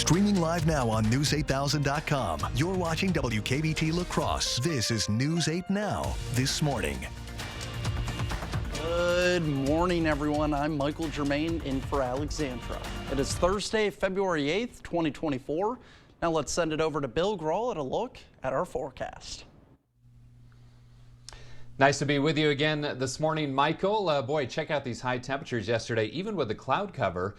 Streaming live now on News8000.com. You're watching WKBT La Crosse. This is News 8 Now, this morning. Good morning, everyone. I'm Michael Germain in for Alexandra. It is Thursday, February 8th, 2024. Now let's send it over to Bill Grawl at a look at our forecast. Nice to be with you again this morning, Michael. Boy, check out these high temperatures yesterday. Even with the cloud cover,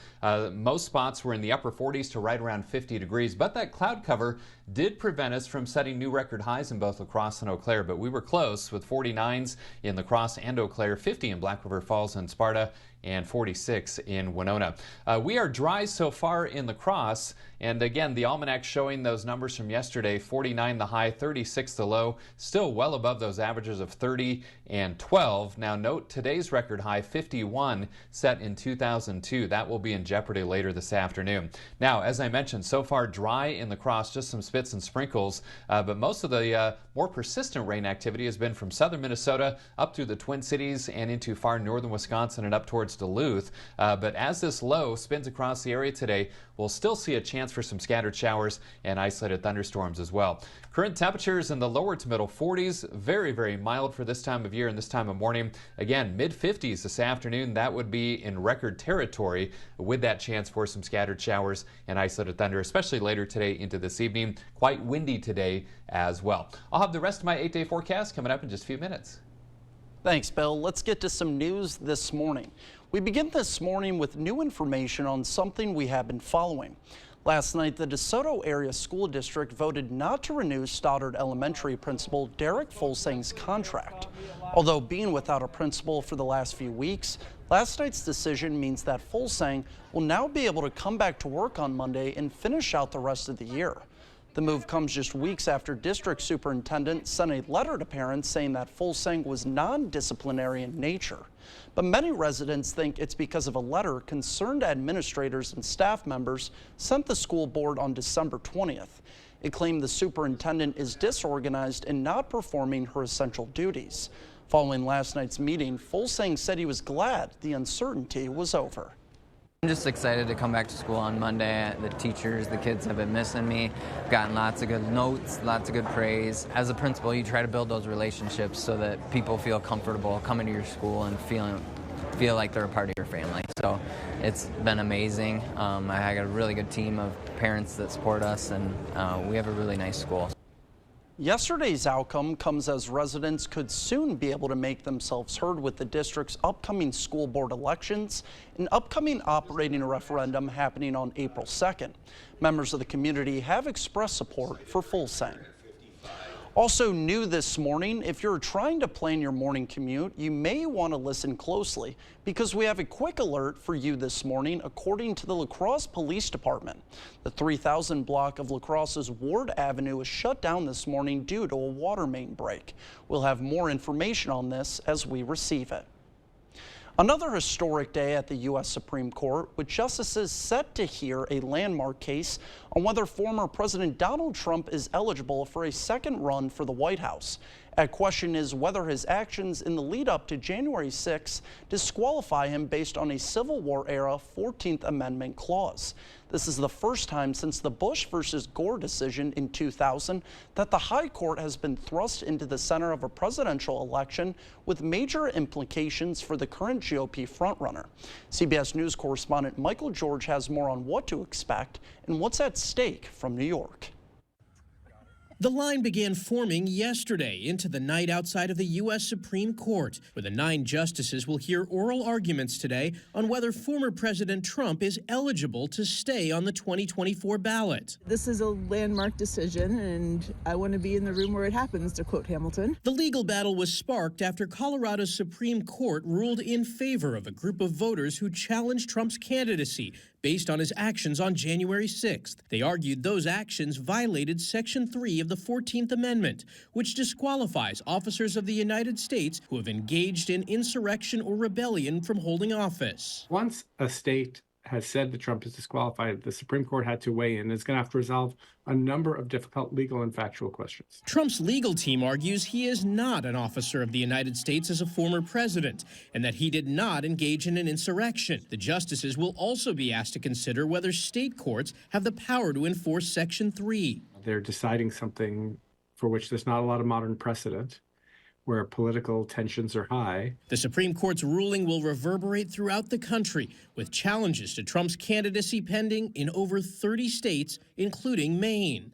most spots were in the upper 40s to right around 50 degrees. But that cloud cover did prevent us from setting new record highs in both La Crosse and Eau Claire. But we were close with 49s in La Crosse and Eau Claire, 50 in Black River Falls and Sparta, and 46 in Winona. We are dry so far in La Crosse, and again, the almanac showing those numbers from yesterday, 49 the high, 36 the low, still well above those averages of 30 and 12. Now note today's record high, 51, set in 2002. That will be in jeopardy later this afternoon. Now, as I mentioned, so far dry in La Crosse, just some spits and sprinkles, but most of the more persistent rain activity has been from southern Minnesota up through the Twin Cities and into far northern Wisconsin and up towards Duluth. But as this low spins across the area today, we'll still see a chance for some scattered showers and isolated thunderstorms as well. Current temperatures in the lower to middle 40s, very, very mild for this time of year and this time of morning. Again, mid 50s this afternoon. That would be in record territory with that chance for some scattered showers and isolated thunder, especially later today into this evening. Quite windy today as well. I'll have the rest of my 8-day forecast coming up in just a few minutes. Thanks, Bill. Let's get to some news this morning. We begin this morning with new information on something we have been following. Last night, the DeSoto Area School District voted not to renew Stoddard Elementary Principal Derek Fulsang's contract. Although being without a principal for the last few weeks, last night's decision means that Fulsang will now be able to come back to work on Monday and finish out the rest of the year. The move comes just weeks after district superintendent sent a letter to parents saying that Fulsang was non-disciplinary in nature. But many residents think it's because of a letter concerned administrators and staff members sent the school board on December 20th. It claimed the superintendent is disorganized and not performing her essential duties. Following last night's meeting, Fulsang said he was glad the uncertainty was over. I'm just excited to come back to school on Monday. The teachers, the kids have been missing me. I've gotten lots of good notes, lots of good praise. As a principal, you try to build those relationships so that people feel comfortable coming to your school and feel like they're a part of your family. So it's been amazing. I got a really good team of parents that support us, and we have a really nice school. Yesterday's outcome comes as residents could soon be able to make themselves heard with the district's upcoming school board elections, an upcoming operating referendum happening on April 2nd. Members of the community have expressed support for Fulsang. Also new this morning, if you're trying to plan your morning commute, you may want to listen closely because we have a quick alert for you this morning according to the La Crosse Police Department. The 3000 block of La Crosse's Ward Avenue is shut down this morning due to a water main break. We'll have more information on this as we receive it. Another historic day at the U.S. Supreme Court, with justices set to hear a landmark case on whether former President Donald Trump is eligible for a second run for the White House. A question is whether his actions in the lead up to January 6 disqualify him based on a Civil War era 14th Amendment clause. This is the first time since the Bush versus Gore decision in 2000 that the High Court has been thrust into the center of a presidential election with major implications for the current GOP frontrunner. CBS News correspondent Michael George has more on what to expect and what's at stake from New York. The line began forming yesterday into the night outside of the U.S. Supreme Court, where the 9 justices will hear oral arguments today on whether former President Trump is eligible to stay on the 2024 ballot. This is a landmark decision, and I want to be in the room where it happens, to quote Hamilton. The legal battle was sparked after Colorado's Supreme Court ruled in favor of a group of voters who challenged Trump's candidacy based on his actions on January 6th. They argued those actions violated Section 3 of the 14th Amendment, which disqualifies officers of the United States who have engaged in insurrection or rebellion from holding office. Once a state has said that Trump is disqualified. The Supreme Court had to weigh in. It's going to have to resolve a number of difficult legal and factual questions. Trump's legal team argues he is not an officer of the United States as a former president and that he did not engage in an insurrection. The justices will also be asked to consider whether state courts have the power to enforce Section 3. They're deciding something for which there's not a lot of modern precedent, where political tensions are high. The Supreme Court's ruling will reverberate throughout the country, with challenges to Trump's candidacy pending in over 30 states, including Maine.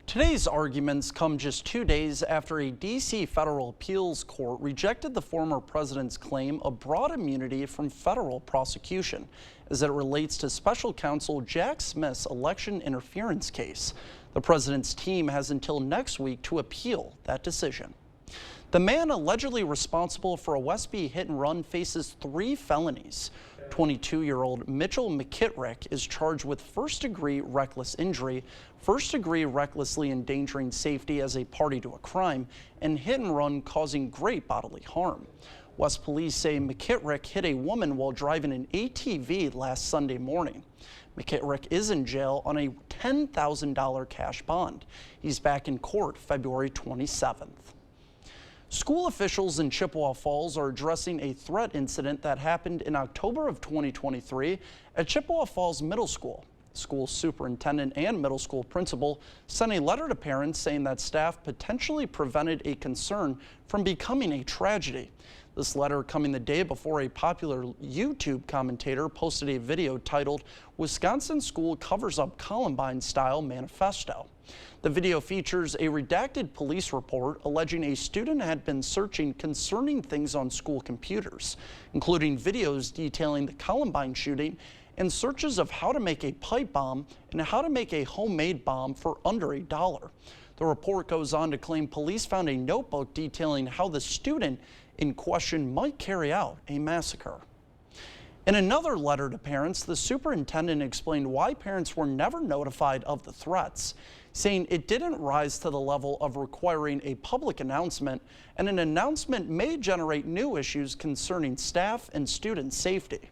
Today's arguments come just 2 days after a D.C. federal appeals court rejected the former president's claim of broad immunity from federal prosecution as it relates to special counsel Jack Smith's election interference case. The president's team has until next week to appeal that decision. The man allegedly responsible for a Westby hit and run faces 3 felonies. 22-year-old Mitchell McKittrick is charged with first-degree reckless injury, first-degree recklessly endangering safety as a party to a crime, and hit and run causing great bodily harm. West police say McKittrick hit a woman while driving an ATV last Sunday morning. McKittrick is in jail on a $10,000 cash bond. He's back in court February 27th. School officials in Chippewa Falls are addressing a threat incident that happened in October of 2023 at Chippewa Falls Middle School. School superintendent and middle school principal sent a letter to parents saying that staff potentially prevented a concern from becoming a tragedy. This letter coming the day before a popular YouTube commentator posted a video titled "Wisconsin School Covers Up Columbine-Style Manifesto." The video features a redacted police report alleging a student had been searching concerning things on school computers, including videos detailing the Columbine shooting and searches of how to make a pipe bomb and how to make a homemade bomb for under $1. The report goes on to claim police found a notebook detailing how the student in question might carry out a massacre. In another letter to parents, the superintendent explained why parents were never notified of the threats, saying it didn't rise to the level of requiring a public announcement, and an announcement may generate new issues concerning staff and student safety.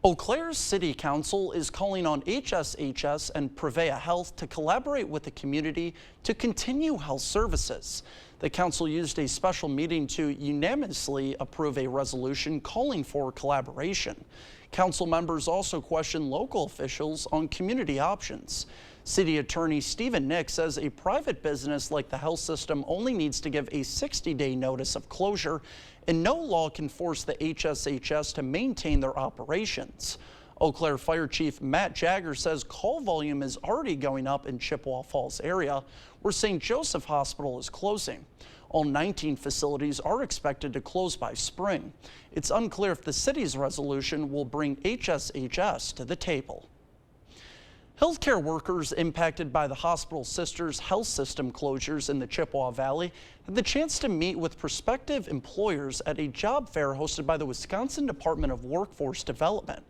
Eau Claire's City Council is calling on HSHS and Prevea Health to collaborate with the community to continue health services. The council used a special meeting to unanimously approve a resolution calling for collaboration. Council members also questioned local officials on community options. City Attorney Stephen Nick says a private business like the health system only needs to give a 60-day notice of closure, and no law can force the HSHS to maintain their operations. Eau Claire Fire Chief Matt Jagger says call volume is already going up in Chippewa Falls area, where St. Joseph Hospital is closing. All 19 facilities are expected to close by spring. It's unclear if the city's resolution will bring HSHS to the table. Healthcare workers impacted by the Hospital Sisters health system closures in the Chippewa Valley had the chance to meet with prospective employers at a job fair hosted by the Wisconsin Department of Workforce Development.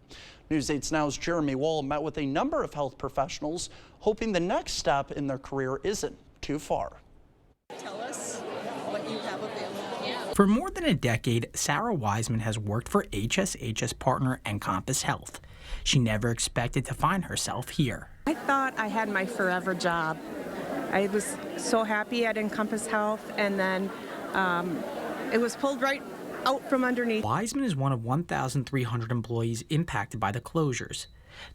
News 8's Now's Jeremy Wall met with a number of health professionals, hoping the next step in their career isn't too far. Tell us what you have available. For more than a decade, Sarah Wiseman has worked for HSHS partner Encompass Health. She never expected to find herself here. I thought I had my forever job. I was so happy at Encompass Health, and then it was pulled right out from underneath. Wiseman is one of 1,300 employees impacted by the closures.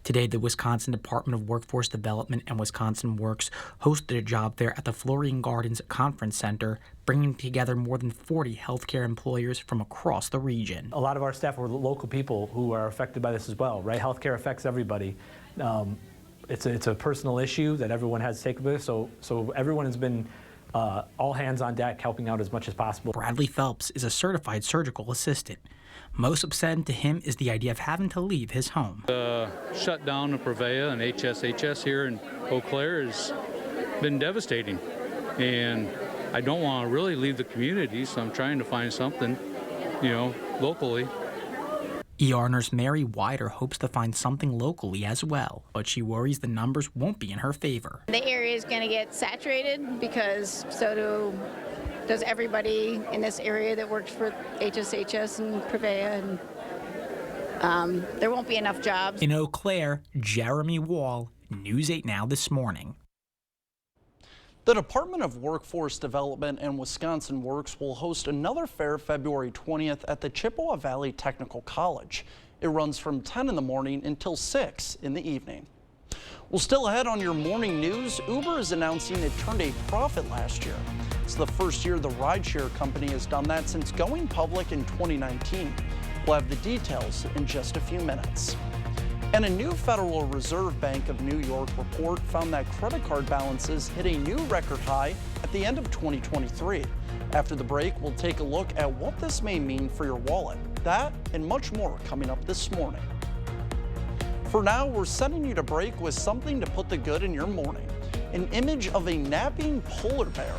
Today, the Wisconsin Department of Workforce Development and Wisconsin Works hosted a job fair at the Florian Gardens Conference Center, bringing together more than 40 healthcare employers from across the region. A lot of our staff are local people who are affected by this as well, right? Healthcare affects everybody. It's a personal issue that everyone has to take with, so everyone has been all hands on deck helping out as much as possible. Bradley Phelps is a certified surgical assistant. Most upsetting to him is the idea of having to leave his home. The shutdown of Prevea and HSHS here in Eau Claire has been devastating, and I don't want to really leave the community, so I'm trying to find something, locally. ER nurse Mary Wider hopes to find something locally as well, but she worries the numbers won't be in her favor. The area is going to get saturated because so does everybody in this area that works for HSHS and Prevea, and there won't be enough jobs. In Eau Claire, Jeremy Wall, News 8 Now this morning. The Department of Workforce Development and Wisconsin Works will host another fair February 20th at the Chippewa Valley Technical College. It runs from 10 in the morning until 6 in the evening. Well, still ahead on your morning news, Uber is announcing it turned a profit last year. It's the first year the rideshare company has done that since going public in 2019. We'll have the details in just a few minutes. And a new Federal Reserve Bank of New York report found that credit card balances hit a new record high at the end of 2023. After the break, we'll take a look at what this may mean for your wallet. That and much more coming up this morning. For now, we're sending you to break with something to put the good in your morning. An image of a napping polar bear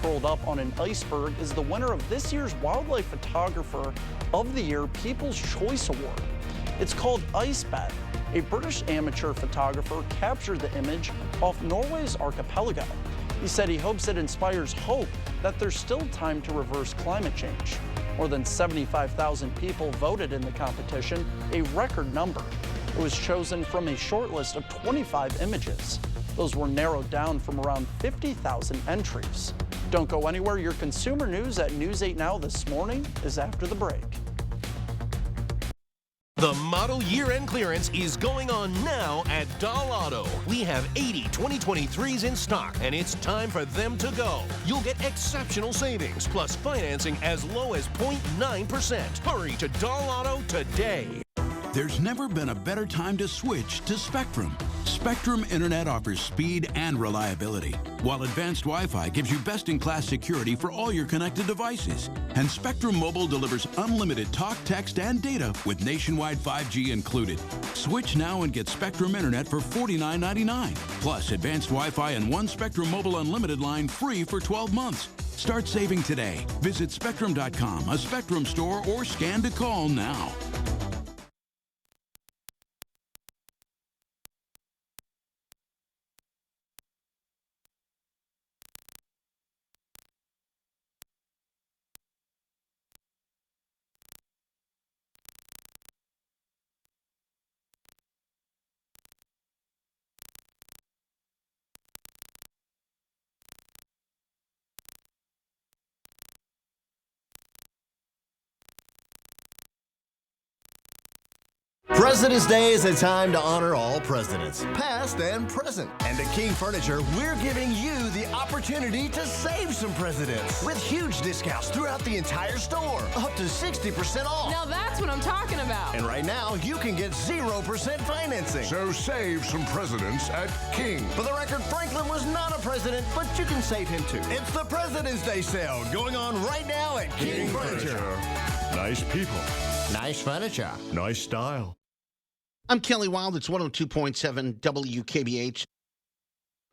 curled up on an iceberg is the winner of this year's Wildlife Photographer of the Year People's Choice Award. It's called Icebed. A British amateur photographer captured the image off Norway's archipelago. He said he hopes it inspires hope that there's still time to reverse climate change. More than 75,000 people voted in the competition, a record number. It was chosen from a short list of 25 images. Those were narrowed down from around 50,000 entries. Don't go anywhere. Your consumer news at News 8 Now this morning is after the break. The model year-end clearance is going on now at Doll Auto. We have 80 2023s in stock, and it's time for them to go. You'll get exceptional savings, plus financing as low as 0.9%. Hurry to Doll Auto today. There's never been a better time to switch to Spectrum. Spectrum Internet offers speed and reliability, while advanced Wi-Fi gives you best-in-class security for all your connected devices. And Spectrum Mobile delivers unlimited talk, text, and data with nationwide 5G included. Switch now and get Spectrum Internet for $49.99, plus advanced Wi-Fi and one Spectrum Mobile Unlimited line free for 12 months. Start saving today. Visit Spectrum.com, a Spectrum store, or scan to call now. President's Day is a time to honor all presidents, past and present. And at King Furniture, we're giving you the opportunity to save some presidents with huge discounts throughout the entire store, up to 60% off. Now that's what I'm talking about. And right now, you can get 0% financing. So save some presidents at King. For the record, Franklin was not a president, but you can save him too. It's the President's Day sale going on right now at King Furniture. Nice people. Nice furniture. Nice style. I'm Kelly Wild. It's 102.7 WKBH.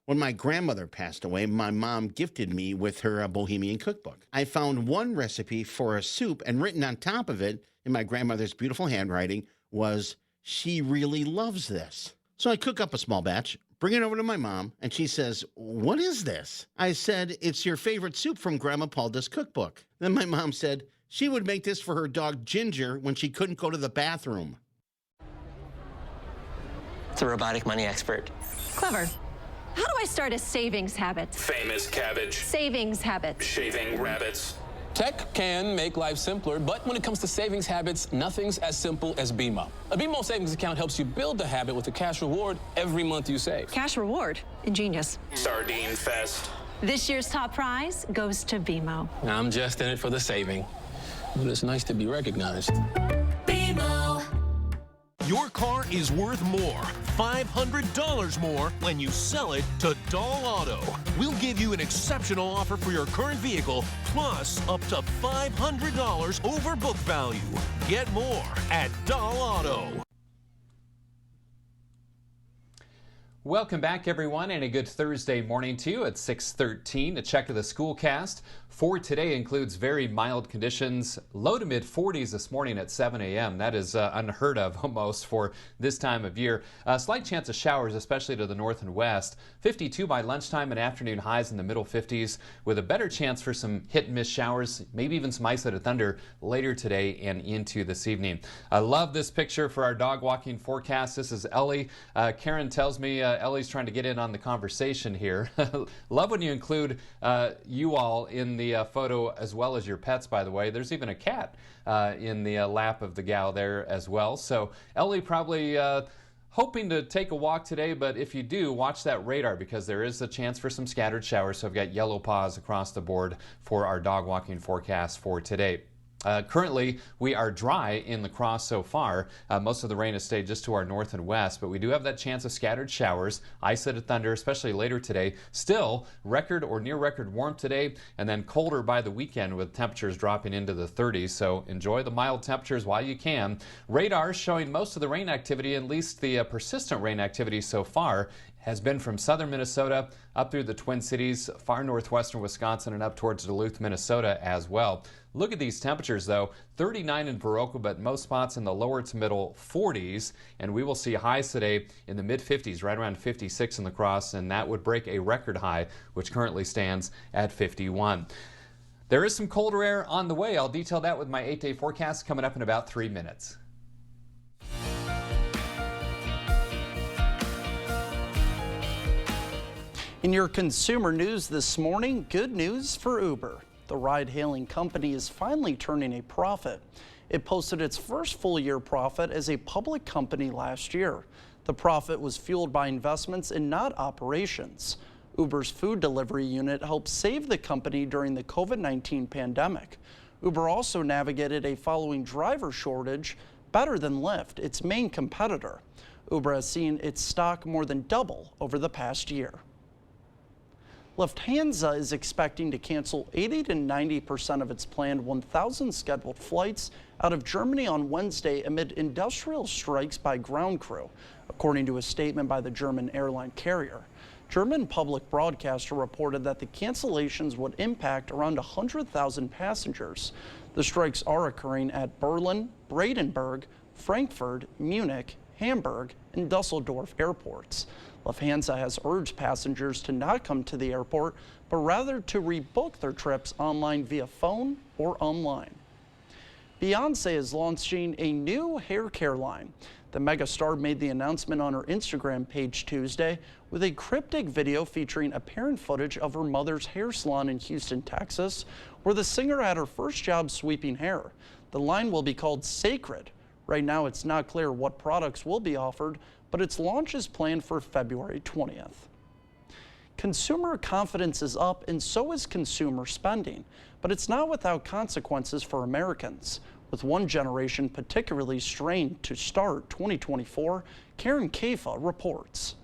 When my grandmother passed away, my mom gifted me with her Bohemian cookbook. I found one recipe for a soup, and written on top of it, in my grandmother's beautiful handwriting, was, "She really loves this." So I cook up a small batch, bring it over to my mom, and she says, "What is this?" I said, "It's your favorite soup from Grandma Paulda's cookbook." Then my mom said she would make this for her dog Ginger when she couldn't go to the bathroom. It's a robotic money expert. Clever. How do I start a savings habit? Famous cabbage. Savings habit. Shaving rabbits. Tech can make life simpler, but when it comes to savings habits, nothing's as simple as BMO. A BMO savings account helps you build the habit with a cash reward every month you save. Cash reward? Ingenious. Sardine Fest. This year's top prize goes to BMO. I'm just in it for the saving, but it's nice to be recognized. BMO. Your car is worth more, $500 more, when you sell it to Doll Auto. We'll give you an exceptional offer for your current vehicle, plus up to $500 over book value. Get more at Doll Auto. Welcome back, everyone, and a good Thursday morning to you at 6:13. A check of the Schoolcast for today includes very mild conditions, low to mid 40s this morning at 7 a.m. That is unheard of almost for this time of year. A slight chance of showers, especially to the north and west. 52 by lunchtime and afternoon highs in the middle 50s with a better chance for some hit and miss showers, maybe even some isolated thunder later today and into this evening. I love this picture for our dog walking forecast. This is Ellie. Karen tells me Ellie's trying to get in on the conversation here. Love when you include you all in the photo as well as your pets, by the way. There's even a cat in the lap of the gal there as well. So Ellie probably hoping to take a walk today, but if you do, watch that radar because there is a chance for some scattered showers. So I've got yellow paws across the board for our dog walking forecast for today. Currently, we are dry in La Crosse so far. Most of the rain has stayed just to our north and west, but we do have that chance of scattered showers, isolated thunder, especially later today. Still, record or near record warmth today, and then colder by the weekend with temperatures dropping into the 30s. So enjoy the mild temperatures while you can. Radar showing most of the rain activity, at least the persistent rain activity so far, has been from southern Minnesota up through the Twin Cities, far northwestern Wisconsin, and up towards Duluth, Minnesota as well. Look at these temperatures, though. 39 in Viroqua, but most spots in the lower to middle 40s. And we will see highs today in the mid-50s, right around 56 in La Crosse, and that would break a record high, which currently stands at 51. There is some colder air on the way. I'll detail that with my 8-day forecast coming up in about 3 minutes. In your consumer news this morning, good news for Uber. The ride-hailing company is finally turning a profit. It posted its first full-year profit as a public company last year. The profit was fueled by investments and not operations. Uber's food delivery unit helped save the company during the COVID-19 pandemic. Uber also navigated a following driver shortage better than Lyft, its main competitor. Uber has seen its stock more than double over the past year. Lufthansa is expecting to cancel 80 to 90% of its planned 1,000 scheduled flights out of Germany on Wednesday amid industrial strikes by ground crew, according to a statement by the German airline carrier. German public broadcaster reported that the cancellations would impact around 100,000 passengers. The strikes are occurring at Berlin, Brandenburg, Frankfurt, Munich, Hamburg, and Dusseldorf airports. Lufthansa has urged passengers to not come to the airport, but rather to rebook their trips online via phone or online. Beyoncé is launching a new hair care line. The megastar made the announcement on her Instagram page Tuesday with a cryptic video featuring apparent footage of her mother's hair salon in Houston, Texas, where the singer had her first job sweeping hair. The line will be called Sacred. Right now, it's not clear what products will be offered, but its launch is planned for February 20th. Consumer confidence is up and so is consumer spending, but it's not without consequences for Americans. With one generation particularly strained to start 2024, Karen Kafa reports.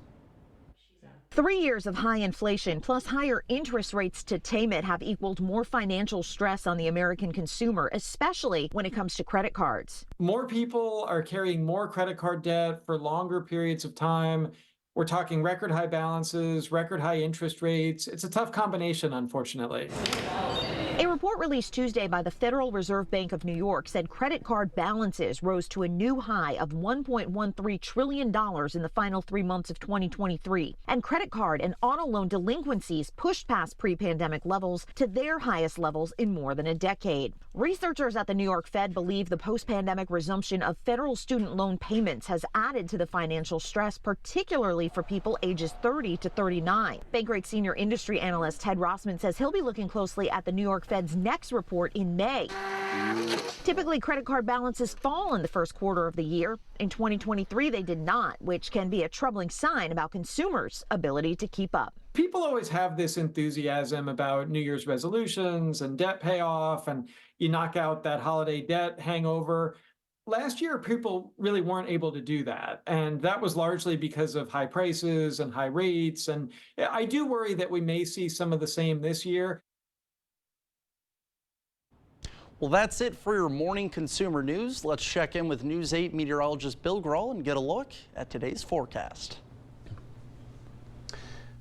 3 years of high inflation plus higher interest rates to tame it have equaled more financial stress on the American consumer, especially when it comes to credit cards. More people are carrying more credit card debt for longer periods of time. We're talking record high balances, record high interest rates. It's a tough combination, unfortunately. A report released Tuesday by the Federal Reserve Bank of New York said credit card balances rose to a new high of $1.13 trillion in the final 3 months of 2023. And credit card and auto loan delinquencies pushed past pre-pandemic levels to their highest levels in more than a decade. Researchers at the New York Fed believe the post-pandemic resumption of federal student loan payments has added to the financial stress, particularly for people ages 30 to 39. Bankrate senior industry analyst Ted Rossman says he'll be looking closely at the New York Fed's next report in May. Typically, credit card balances fall in the first quarter of the year. In 2023, they did not, which can be a troubling sign about consumers' ability to keep up. People always have this enthusiasm about New Year's resolutions and debt payoff, and you knock out that holiday debt hangover. Last year, people really weren't able to do that, and that was largely because of high prices and high rates, and I do worry that we may see some of the same this year. Well, that's it for your morning consumer news. Let's check in with News 8 meteorologist Bill Grahl and get a look at today's forecast.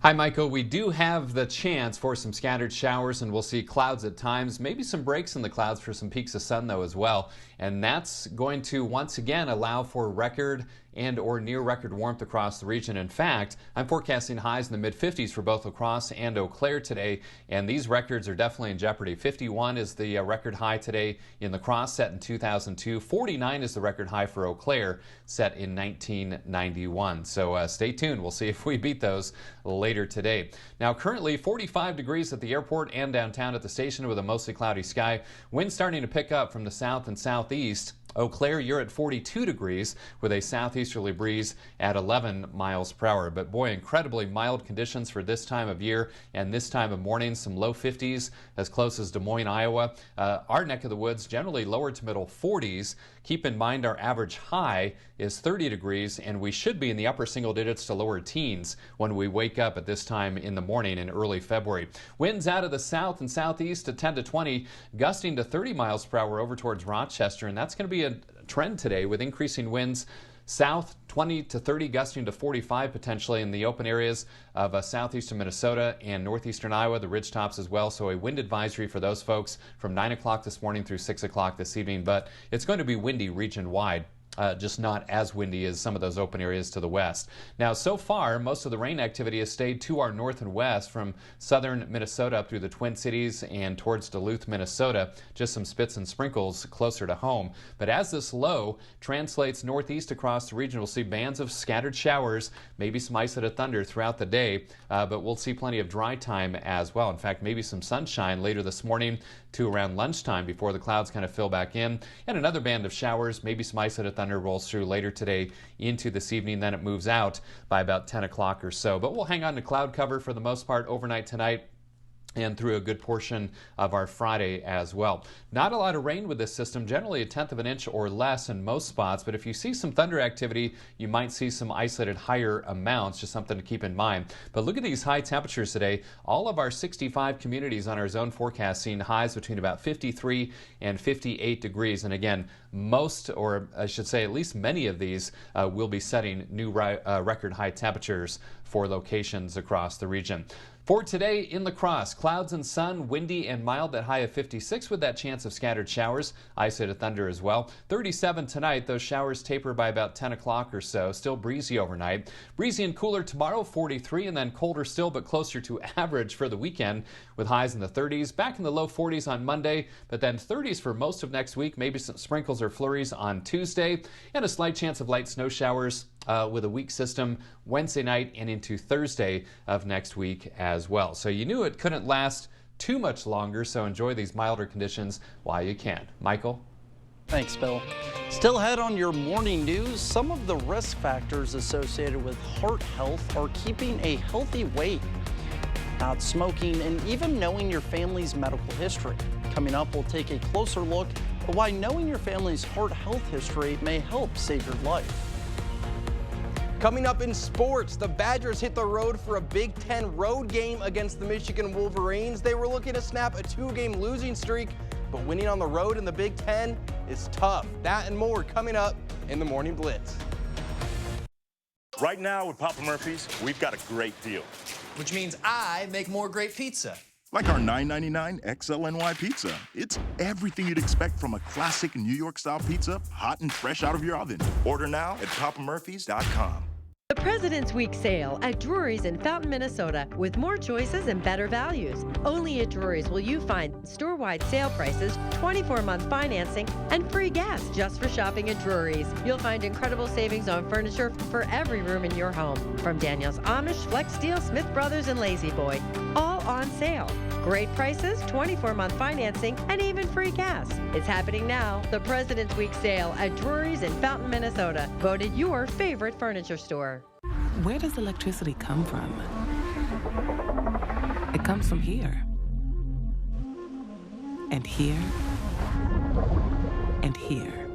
Hi, Michael. We do have the chance for some scattered showers, and we'll see clouds at times, maybe some breaks in the clouds for some peaks of sun, though, as well. And that's going to once again allow for record and or near record warmth across the region. In fact, I'm forecasting highs in the mid-50s for both La Crosse and Eau Claire today, and these records are definitely in jeopardy. 51 is the record high today in La Crosse, set in 2002. 49 is the record high for Eau Claire, set in 1991. So stay tuned. We'll see if we beat those later today. Now, currently 45 degrees at the airport and downtown at the station with a mostly cloudy sky. Wind starting to pick up from the south and southeast. Eau Claire, you're at 42 degrees with a southeasterly breeze at 11 miles per hour. But boy, incredibly mild conditions for this time of year and this time of morning. Some low 50s as close as Des Moines, Iowa. Our neck of the woods generally lower to middle 40s. Keep in mind our average high is 30 degrees, and we should be in the upper single digits to lower teens when we wake up at this time in the morning in early February. Winds out of the south and southeast at 10 to 20, gusting to 30 miles per hour over towards Rochester, and that's going to be a trend today with increasing winds south 20 to 30, gusting to 45 potentially in the open areas of southeastern Minnesota and northeastern Iowa, the ridge tops as well. So a wind advisory for those folks from 9 o'clock this morning through 6 o'clock this evening, but it's going to be windy region wide. Just not as windy as some of those open areas to the west. Now, so far, most of the rain activity has stayed to our north and west from southern Minnesota up through the Twin Cities and towards Duluth, Minnesota. Just some spits and sprinkles closer to home. But as this low translates northeast across the region, we'll see bands of scattered showers, maybe some isolated thunder throughout the day, but we'll see plenty of dry time as well. In fact, maybe some sunshine later this morning to around lunchtime before the clouds kind of fill back in. And another band of showers, maybe some isolated thunder rolls through later today into this evening. Then it moves out by about 10 o'clock or so. But we'll hang on to cloud cover for the most part overnight tonight and through a good portion of our Friday as well. Not a lot of rain with this system, generally 1/10 of an inch or less in most spots, but if you see some thunder activity, you might see some isolated higher amounts, just something to keep in mind. But look at these high temperatures today. All of our 65 communities on our zone forecast seeing highs between about 53 and 58 degrees. And again, most, or I should say at least many of these will be setting new record high temperatures for locations across the region. For today in La Crosse, clouds and sun, windy and mild, that high of 56 with that chance of scattered showers, isolated thunder as well. 37 tonight, those showers taper by about 10 o'clock or so. Still breezy overnight. Breezy and cooler tomorrow, 43, and then colder still but closer to average for the weekend with highs in the 30s. Back in the low 40s on Monday, but then 30s for most of next week. Maybe some sprinkles or flurries on Tuesday, and a slight chance of light snow showers with a weak system Wednesday night and into Thursday of next week as well. So you knew it couldn't last too much longer, so enjoy these milder conditions while you can. Michael? Thanks, Bill. Still ahead on your morning news, some of the risk factors associated with heart health are keeping a healthy weight, not smoking, and even knowing your family's medical history. Coming up, we'll take a closer look at why knowing your family's heart health history may help save your life. Coming up in sports, the Badgers hit the road for a Big Ten road game against the Michigan Wolverines. They were looking to snap a 2-game losing streak, but winning on the road in the Big Ten is tough. That and more coming up in the Morning Blitz. Right now with Papa Murphy's, we've got a great deal. Which means I make more great pizza. Like our $9.99 XLNY pizza. It's everything you'd expect from a classic New York-style pizza, hot and fresh out of your oven. Order now at papamurphys.com. The President's Week sale at Drury's in Fountain, Minnesota, with more choices and better values. Only at Drury's will you find store-wide sale prices, 24-month financing, and free gas just for shopping at Drury's. You'll find incredible savings on furniture for every room in your home, from Daniel's Amish, Flex Steel, Smith Brothers, and Lazy Boy, all on sale. Great prices, 24-month financing, and even free gas. It's happening now. The President's Week sale at Drury's in Fountain, Minnesota, voted your favorite furniture store. Where does electricity come from? It comes from here. And here. And here.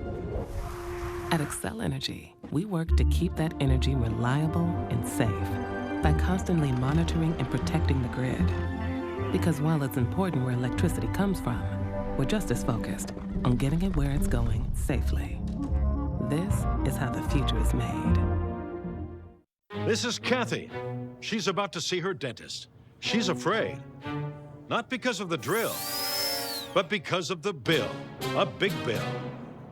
At Xcel Energy, we work to keep that energy reliable and safe by constantly monitoring and protecting the grid. Because while it's important where electricity comes from, we're just as focused on getting it where it's going safely. This is how the future is made. This is Kathy. She's about to see her dentist. She's afraid. Not because of the drill, but because of the bill. A big bill.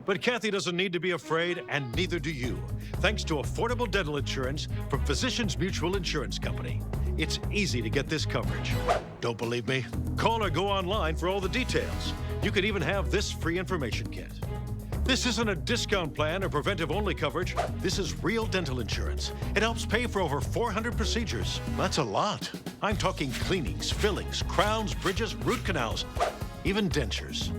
But Kathy doesn't need to be afraid, and neither do you, thanks to affordable dental insurance from Physicians Mutual Insurance Company. It's easy to get this coverage. Don't believe me? Call or go online for all the details. You could even have this free information kit. This isn't a discount plan or preventive-only coverage. This is real dental insurance. It helps pay for over 400 procedures. That's a lot. I'm talking cleanings, fillings, crowns, bridges, root canals, even dentures.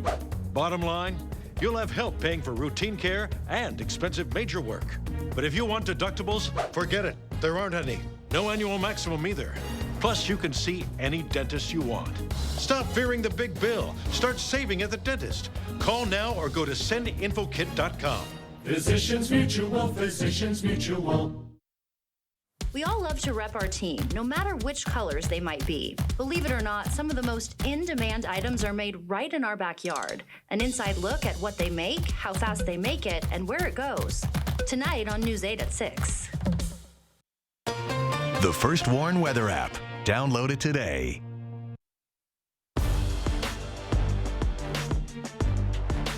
Bottom line, you'll have help paying for routine care and expensive major work. But if you want deductibles, forget it. There aren't any. No annual maximum either. Plus, you can see any dentist you want. Stop fearing the big bill. Start saving at the dentist. Call now or go to sendinfokit.com. Physicians Mutual, Physicians Mutual. We all love to rep our team, no matter which colors they might be. Believe it or not, some of the most in-demand items are made right in our backyard. An inside look at what they make, how fast they make it, and where it goes. Tonight on News 8 at 6. The First Warn Weather app. Download it today.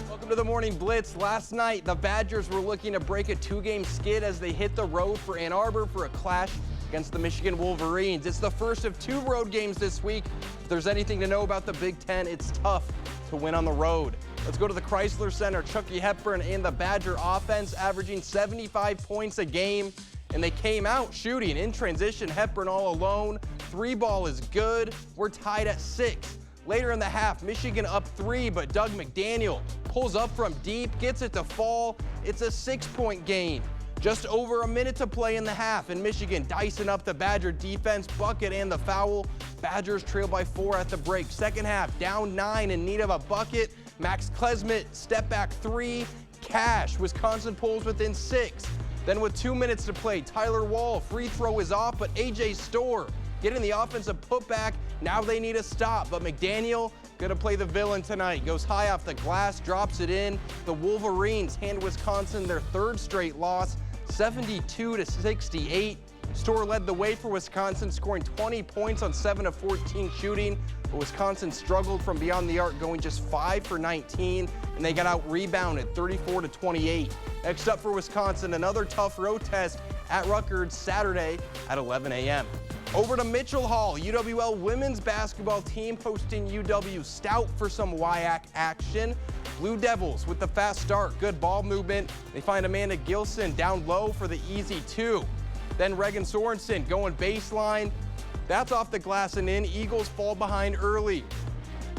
Welcome to the Morning Blitz. Last night, the Badgers were looking to break a 2-game skid as they hit the road for Ann Arbor for a clash against the Michigan Wolverines. It's the first of 2 road games this week. If there's anything to know about the Big Ten, it's tough to win on the road. Let's go to the Chrysler Center. Chucky Hepburn and the Badger offense averaging 75 points a game. And they came out shooting in transition. Hepburn all alone. 3-ball is good. We're tied at 6. Later in the half, Michigan up 3, but Doug McDaniel pulls up from deep, gets it to fall. It's a 6-point gain. Just over a minute to play in the half, and Michigan dicing up the Badger defense, bucket and the foul. Badgers trail by 4 at the break. Second half, down 9 in need of a bucket. Max Klesmit, step back 3. Cash, Wisconsin pulls within 6. Then with 2 minutes to play, Tyler Wall, free throw is off, but A.J. Storr getting the offensive putback. Now they need a stop, but McDaniel gonna play the villain tonight. Goes high off the glass, drops it in. The Wolverines hand Wisconsin their 3rd straight loss, 72-68. Storr led the way for Wisconsin, scoring 20 points on 7 of 14 shooting. But Wisconsin struggled from beyond the arc, going just 5 for 19, and they got out-rebounded 34-28. Next up for Wisconsin, another tough road test at Rutgers Saturday at 11 a.m. Over to Mitchell Hall, UWL women's basketball team hosting UW Stout for some WIAC action. Blue Devils with the fast start, good ball movement. They find Amanda Gilson down low for the easy 2. Then Reagan Sorensen going baseline. That's off the glass and in. Eagles fall behind early,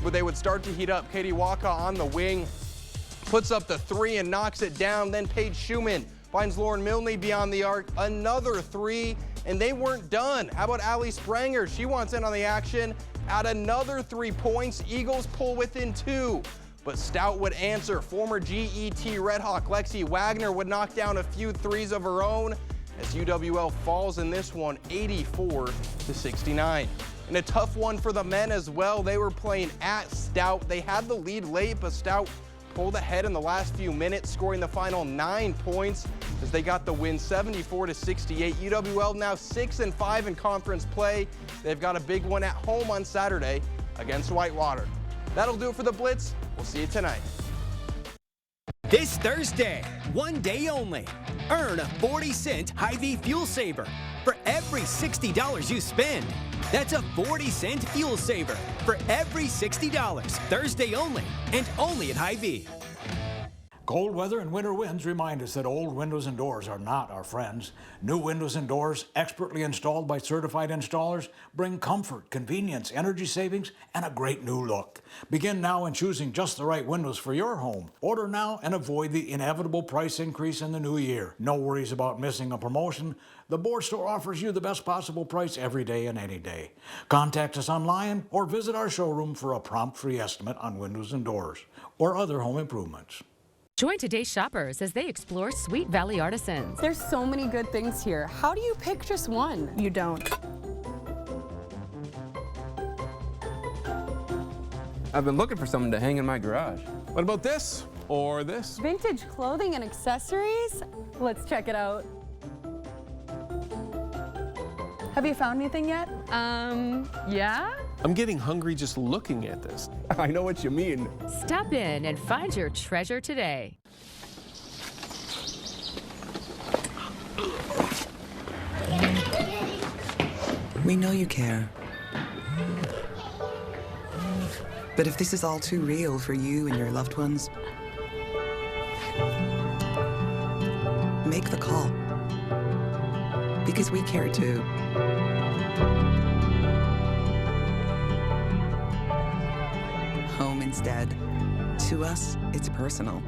but they would start to heat up. Katie Waka on the wing, puts up the 3 and knocks it down. Then Paige Schumann finds Lauren Milne beyond the arc, another 3, and they weren't done. How about Allie Spranger? She wants in on the action. At another 3 points, Eagles pull within 2. But Stout would answer. Former GET Redhawk Lexi Wagner would knock down a few 3s of her own as UWL falls in this one 84-69. And a tough one for the men as well. They were playing at Stout. They had the lead late, but Stout pulled ahead in the last few minutes, scoring the final 9 points as they got the win 74-68. UWL now 6-5 in conference play. They've got a big one at home on Saturday against Whitewater. That'll do it for the Blitz. We'll see you tonight. This Thursday, one day only, earn a 40-cent Hy-Vee Fuel Saver for every $60 you spend. That's a 40-cent fuel saver for every $60. Thursday only, and only at Hy-Vee. Cold weather and winter winds remind us that old windows and doors are not our friends. New windows and doors, expertly installed by certified installers, bring comfort, convenience, energy savings, and a great new look. Begin now in choosing just the right windows for your home. Order now and avoid the inevitable price increase in the new year. No worries about missing a promotion. The Board Store offers you the best possible price every day and any day. Contact us online or visit our showroom for a prompt free estimate on windows and doors or other home improvements. Join today's shoppers as they explore Sweet Valley Artisans. There's so many good things here. How do you pick just one? You don't. I've been looking for something to hang in my garage. What about this? Or this? Vintage clothing and accessories? Let's check it out. Have you found anything yet? Yeah? I'm getting hungry just looking at this. I know what you mean. Stop in and find your treasure today. We know you care. But if this is all too real for you and your loved ones, make the call. Because we care too. Home instead. To us, it's personal.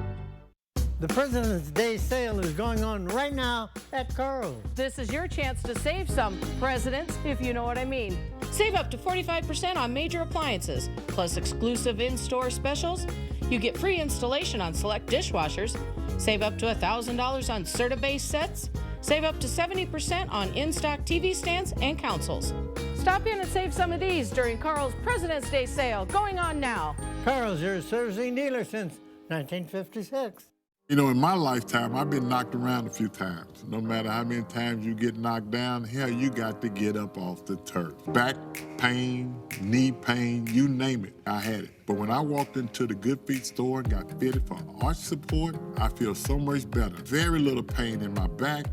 The President's Day sale is going on right now at Carl's. This is your chance to save some, presidents, if you know what I mean. Save up to 45% on major appliances, plus exclusive in-store specials. You get free installation on select dishwashers. Save up to $1,000 on Serta-based sets. Save up to 70% on in-stock TV stands and consoles. Stop in and save some of these during Carl's President's Day sale, going on now. Carl's, your servicing dealer since 1956. You know, in my lifetime, I've been knocked around a few times. No matter how many times you get knocked down, hell, you got to get up off the turf. Back pain, knee pain, you name it, I had it. But when I walked into the Good Feet store and got fitted for arch support, I feel so much better. Very little pain in my back.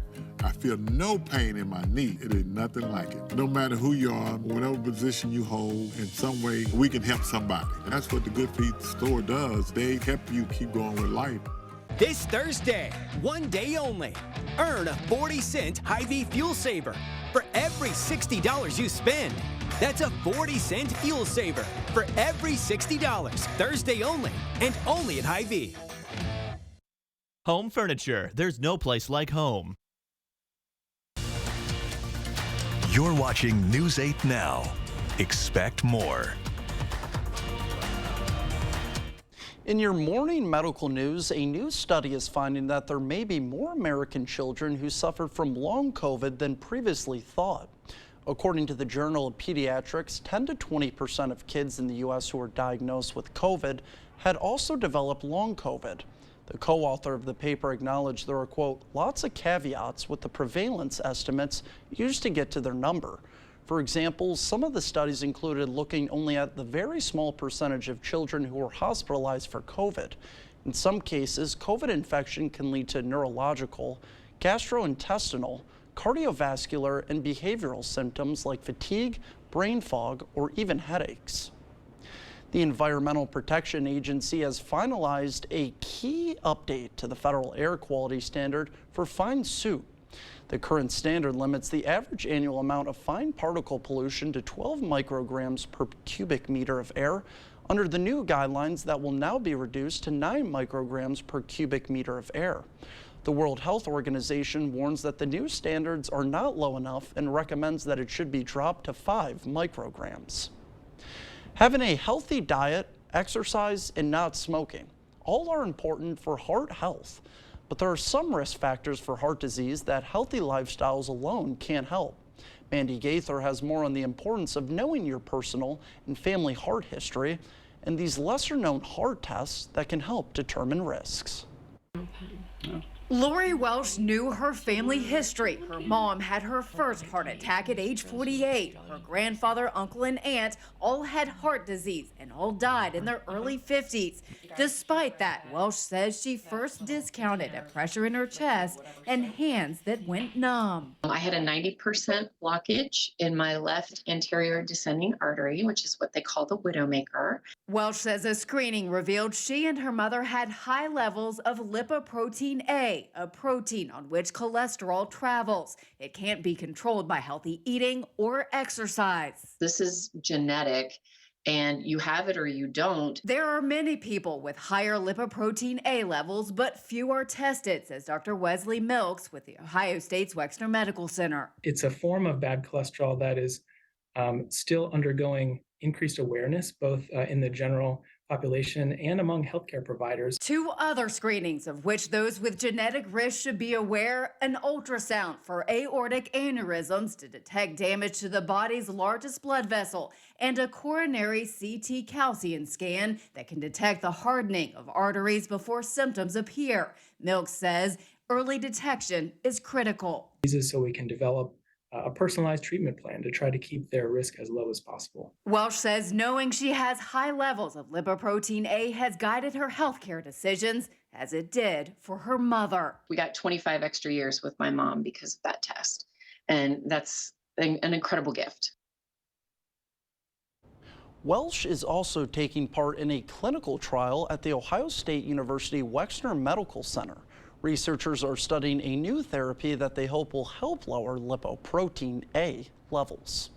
I feel no pain in my knee. It is nothing like it. No matter who you are, whatever position you hold, in some way, we can help somebody. And that's what the Good Feet store does. They help you keep going with life. This Thursday, one day only, earn a 40-cent Hy-Vee fuel saver for every $60 you spend. That's a 40-cent fuel saver for every $60. Thursday only, and only at Hy-Vee. Home furniture. There's no place like home. You're watching News 8 Now. Expect more. In your morning medical news, a new study is finding that there may be more American children who suffered from long COVID than previously thought. According to the Journal of Pediatrics, 10 to 20% of kids in the U.S. who were diagnosed with COVID had also developed long COVID. The co-author of the paper acknowledged there are, quote, lots of caveats with the prevalence estimates used to get to their number. For example, some of the studies included looking only at the very small percentage of children who were hospitalized for COVID. In some cases, COVID infection can lead to neurological, gastrointestinal, cardiovascular, and behavioral symptoms like fatigue, brain fog, or even headaches. The Environmental Protection Agency has finalized a key update to the federal air quality standard for fine soot. The current standard limits the average annual amount of fine particle pollution to 12 micrograms per cubic meter of air. Under the new guidelines, that will now be reduced to 9 micrograms per cubic meter of air. The World Health Organization warns that the new standards are not low enough and recommends that it should be dropped to 5 micrograms. Having a healthy diet, exercise, and not smoking, all are important for heart health. But there are some risk factors for heart disease that healthy lifestyles alone can't help. Mandy Gaither has more on the importance of knowing your personal and family heart history and these lesser-known heart tests that can help determine risks. Lori Welsh knew her family history. Her mom had her first heart attack at age 48. Her grandfather, uncle, and aunt all had heart disease and all died in their early 50s. Despite that, Welsh says she first discounted a pressure in her chest and hands that went numb. I had a 90% blockage in my left anterior descending artery, which is what they call the widowmaker. Welsh says a screening revealed she and her mother had high levels of lipoprotein A, a protein on which cholesterol travels. It can't be controlled by healthy eating or exercise. This is genetic, and you have it or you don't. There are many people with higher lipoprotein A levels, but few are tested, says Dr. Wesley Milks with the Ohio State's Wexner Medical Center. It's a form of bad cholesterol that is still undergoing increased awareness, both in the general population and among healthcare providers. 2 other screenings of which those with genetic risk should be aware: an ultrasound for aortic aneurysms to detect damage to the body's largest blood vessel, and a coronary CT calcium scan that can detect the hardening of arteries before symptoms appear. Milk says early detection is critical. So we can develop a personalized treatment plan to try to keep their risk as low as possible. Welsh says knowing she has high levels of lipoprotein A has guided her healthcare decisions, as it did for her mother. We got 25 extra years with my mom because of that test. And that's an incredible gift. Welsh is also taking part in a clinical trial at the Ohio State University Wexner Medical Center. Researchers are studying a new therapy that they hope will help lower lipoprotein A levels.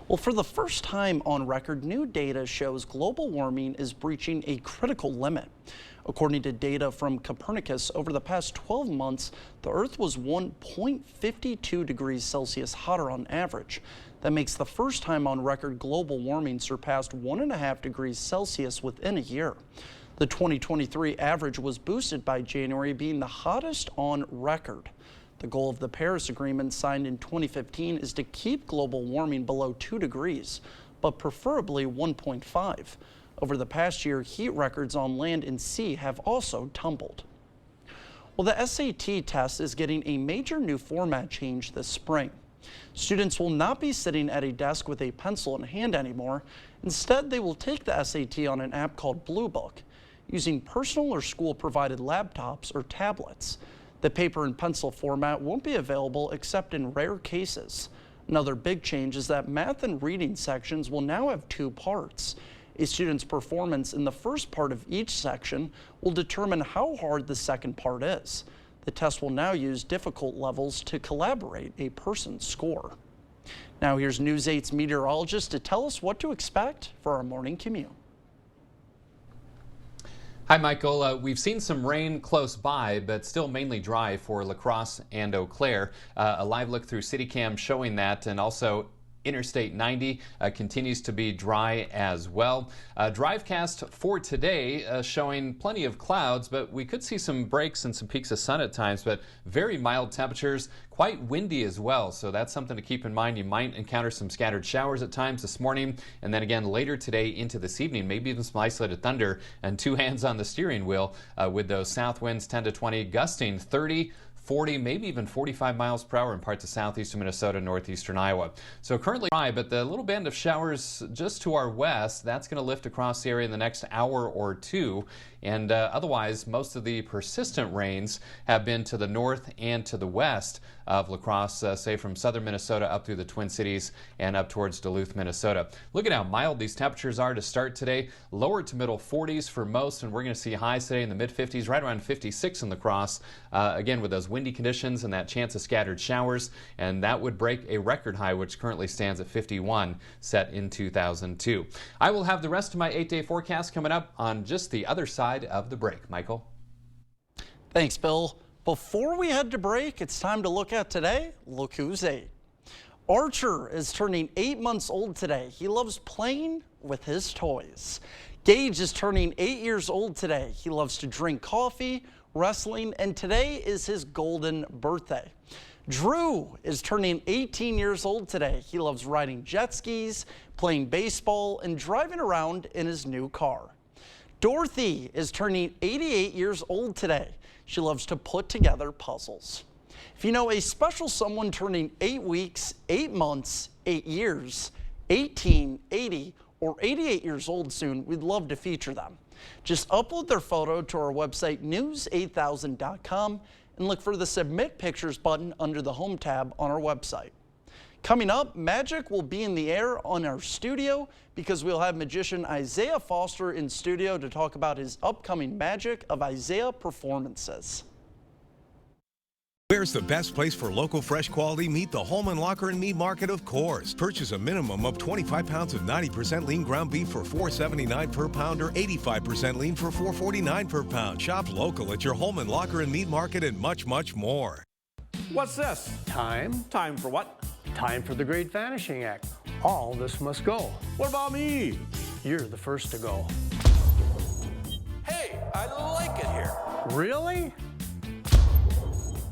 Well, for the first time on record, new data shows global warming is breaching a critical limit. According to data from Copernicus, over the past 12 months, the Earth was 1.52 degrees Celsius hotter on average. That makes the first time on record global warming surpassed 1.5 degrees Celsius within a year. The 2023 average was boosted by January being the hottest on record. The goal of the Paris Agreement signed in 2015 is to keep global warming below 2 degrees, but preferably 1.5. Over the past year, heat records on land and sea have also tumbled. Well, the SAT test is getting a major new format change this spring. Students will not be sitting at a desk with a pencil in hand anymore. Instead, they will take the SAT on an app called Blue Book, using personal or school-provided laptops or tablets. The paper and pencil format won't be available except in rare cases. Another big change is that math and reading sections will now have 2 parts. A student's performance in the first part of each section will determine how hard the second part is. The test will now use difficult levels to collaborate a person's score. Now here's News 8's meteorologist to tell us what to expect for our morning commute. Hi, Michael. We've seen some rain close by, but still mainly dry for La Crosse and Eau Claire. A live look through CityCam showing that, and also Interstate 90 continues to be dry as well. Drivecast for today showing plenty of clouds, but we could see some breaks and some peaks of sun at times, but very mild temperatures, quite windy as well. So that's something to keep in mind. You might encounter some scattered showers at times this morning, and then again later today into this evening, maybe even some isolated thunder, and 2 hands on the steering wheel with those south winds 10 to 20, gusting 30, 40, maybe even 45 miles per hour in parts of southeastern Minnesota, northeastern Iowa. So currently dry, but the little band of showers just to our west, that's going to lift across the area in the next hour or 2. And otherwise, most of the persistent rains have been to the north and to the west of La Crosse, say from southern Minnesota up through the Twin Cities and up towards Duluth, Minnesota. Look at how mild these temperatures are to start today. Lower to middle 40s for most, and we're going to see highs today in the mid-50s, right around 56 in La Crosse. Again, with those windy conditions and that chance of scattered showers, and that would break a record high, which currently stands at 51, set in 2002. I will have the rest of my 8-day forecast coming up on just the other side of the break. Michael? Thanks, Bill. Before we head to break, it's time to look at today. Look who's 8. Archer is turning 8 months old today. He loves playing with his toys. Gage is turning 8 years old today. He loves to drink coffee, wrestling, and today is his golden birthday. Drew is turning 18 years old today. He loves riding jet skis, playing baseball, and driving around in his new car. Dorothy is turning 88 years old today. She loves to put together puzzles. If you know a special someone turning 8 weeks, 8 months, 8 years, 18, 80, or 88 years old soon, we'd love to feature them. Just upload their photo to our website, news8000.com, and look for the Submit Pictures button under the Home tab on our website. Coming up, magic will be in the air on our studio because we'll have magician Isaiah Foster in studio to talk about his upcoming Magic of Isaiah performances. Where's the best place for local fresh quality meat? The Holman Locker and Meat Market, of course. Purchase a minimum of 25 pounds of 90% lean ground beef for $4.79 per pound or 85% lean for $4.49 per pound. Shop local at your Holman Locker and Meat Market and much, much more. What's this? Time? Time for what? Time for the Great Vanishing Act. All this must go. What about me? You're the first to go. Hey, I like it here. Really?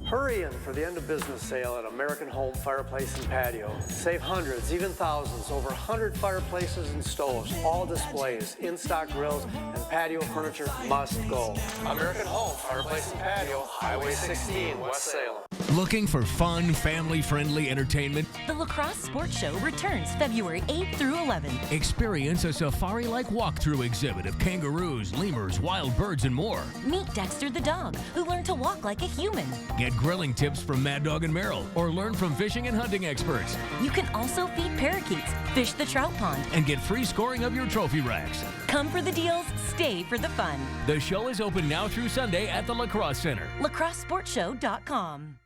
Hurry in for the end of business sale at American Home Fireplace and Patio. Save hundreds, even thousands, over 100 fireplaces and stoves, all displays, in-stock grills, and patio furniture must go. American Home Fireplace and Patio, Highway 16, West Salem. Looking for fun, family-friendly entertainment? The La Crosse Sports Show returns February 8th through 11th. Experience a safari-like walkthrough exhibit of kangaroos, lemurs, wild birds, and more. Meet Dexter the dog, who learned to walk like a human. Get grilling tips from Mad Dog and Merrill, or learn from fishing and hunting experts. You can also feed parakeets, fish the trout pond, and get free scoring of your trophy racks. Come for the deals, stay for the fun. The show is open now through Sunday at the La Crosse Center. LaCrosseSportsShow.com.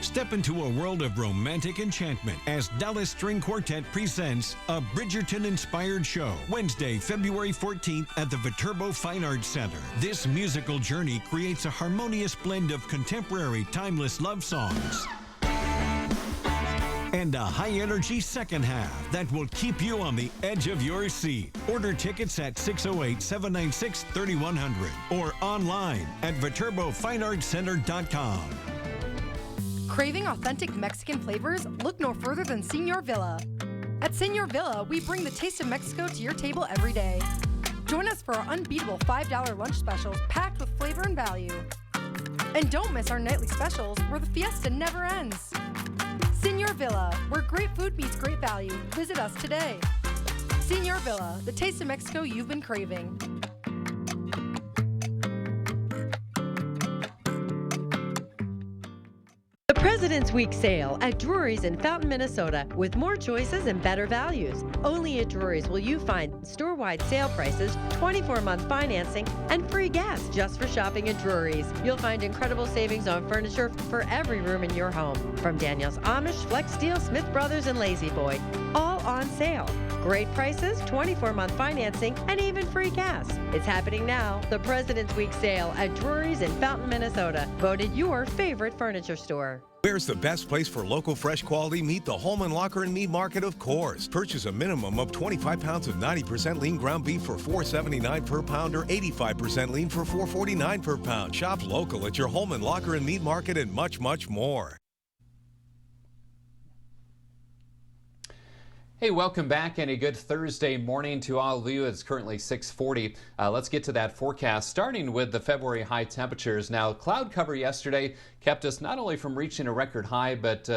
Step into a world of romantic enchantment as Dallas String Quartet presents a Bridgerton-inspired show. Wednesday, February 14th at the Viterbo Fine Arts Center. This musical journey creates a harmonious blend of contemporary, timeless love songs and a high-energy second half that will keep you on the edge of your seat. Order tickets at 608-796-3100 or online at ViterboFineArtsCenter.com. Craving authentic Mexican flavors? Look no further than Señor Villa. At Señor Villa, we bring the taste of Mexico to your table every day. Join us for our unbeatable $5 lunch specials packed with flavor and value. And don't miss our nightly specials where the fiesta never ends. Señor Villa, where great food meets great value. Visit us today. Señor Villa, the taste of Mexico you've been craving. President's Week sale at Drury's in Fountain, Minnesota, with more choices and better values. Only at Drury's will you find store-wide sale prices, 24-month financing, and free gas just for shopping at Drury's. You'll find incredible savings on furniture for every room in your home, from Daniel's Amish, Flex Steel, Smith Brothers, and Lazy Boy. All on sale. Great prices, 24-month financing, and even free gas. It's happening now. The President's Week sale at Drury's in Fountain, Minnesota, voted your favorite furniture store. Where's the best place for local fresh quality meat? The Holman Locker and Meat Market, of course. Purchase a minimum of 25 pounds of 90% lean ground beef for $4.79 per pound or 85% lean for $4.49 per pound. Shop local at your Holman Locker and Meat Market and much, much more. Hey, welcome back and a good Thursday morning to all of you. It's currently 6:40. Let's get to that forecast, starting with the February high temperatures. Now, cloud cover yesterday kept us not only from reaching a record high, but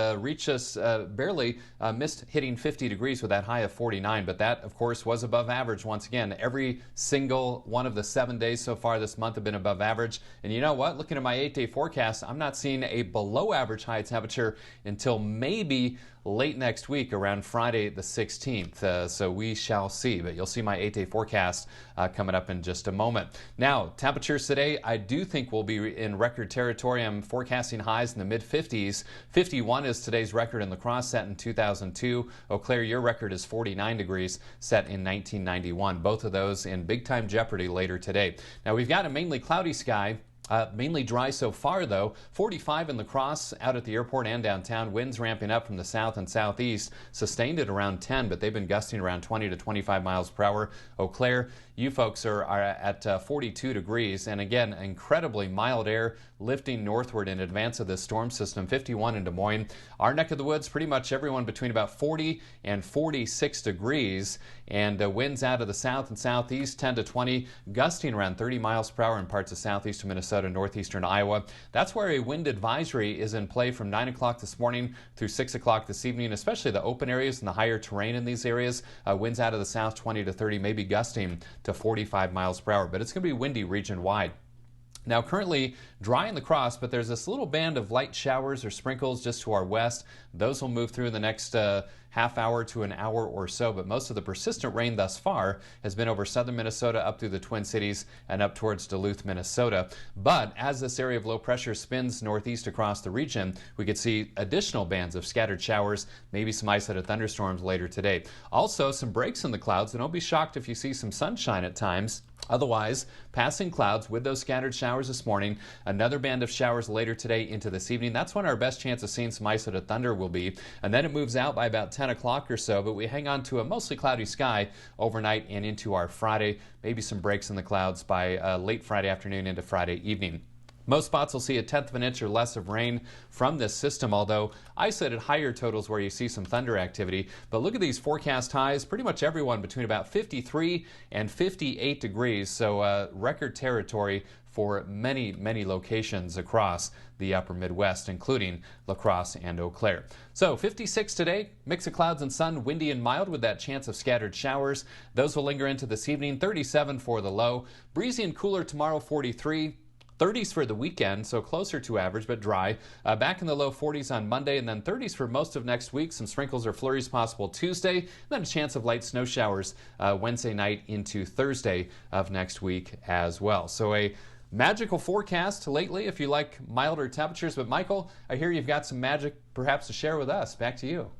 barely missed hitting 50 degrees with that high of 49. But that, of course, was above average once again. Every single one of the 7 days so far this month have been above average. And you know what? Looking at my 8-day forecast, I'm not seeing a below average high temperature until maybe late next week around Friday the 16th. So we shall see, but you'll see my 8-day forecast coming up in just a moment. Now, temperatures today, I do think we'll be in record territory. I'm forecasting highs in the mid-50s. 51 is today's record in La Crosse, set in 2002. Eau Claire, your record is 49 degrees, set in 1991. Both of those in big-time jeopardy later today. Now, we've got a mainly cloudy sky. Mainly dry so far, though. 45 in La Crosse out at the airport and downtown. Winds ramping up from the south and southeast. Sustained at around 10, but they've been gusting around 20 to 25 miles per hour. Eau Claire, you folks are at 42 degrees. And again, incredibly mild air lifting northward in advance of this storm system. 51 in Des Moines. Our neck of the woods, pretty much everyone between about 40 and 46 degrees. And winds out of the south and southeast, 10 to 20, gusting around 30 miles per hour in parts of southeastern Minnesota, northeastern Iowa. That's where a wind advisory is in play from 9 o'clock this morning through 6 o'clock this evening, especially the open areas and the higher terrain in these areas. Winds out of the south, 20 to 30, maybe gusting to 45 miles per hour, but it's going to be windy region-wide. Now, currently dry in La Crosse, but there's this little band of light showers or sprinkles just to our west. Those will move through in the next half hour to an hour or so, but most of the persistent rain thus far has been over southern Minnesota up through the Twin Cities and up towards Duluth, Minnesota. But as this area of low pressure spins northeast across the region, we could see additional bands of scattered showers, maybe some isolated thunderstorms later today. Also, some breaks in the clouds, and don't be shocked if you see some sunshine at times. Otherwise, passing clouds with those scattered showers this morning, another band of showers later today into this evening. That's when our best chance of seeing some isolated thunder will be. And then it moves out by about 10 o'clock or so, but we hang on to a mostly cloudy sky overnight and into our Friday. Maybe some breaks in the clouds by late Friday afternoon into Friday evening. Most spots will see 1/10 of an inch or less of rain from this system, although isolated higher totals where you see some thunder activity. But look at these forecast highs, pretty much everyone between about 53 and 58 degrees, so record territory for many, many locations across the upper Midwest, including La Crosse and Eau Claire. So 56 today, mix of clouds and sun, windy and mild with that chance of scattered showers. Those will linger into this evening. 37 for the low. Breezy and cooler tomorrow, 43. 30s for the weekend, so closer to average, but dry. Back in the low 40s on Monday, and then 30s for most of next week. Some sprinkles or flurries possible Tuesday, and then a chance of light snow showers Wednesday night into Thursday of next week as well. So a magical forecast lately if you like milder temperatures. But Michael, I hear you've got some magic perhaps to share with us. Back to you.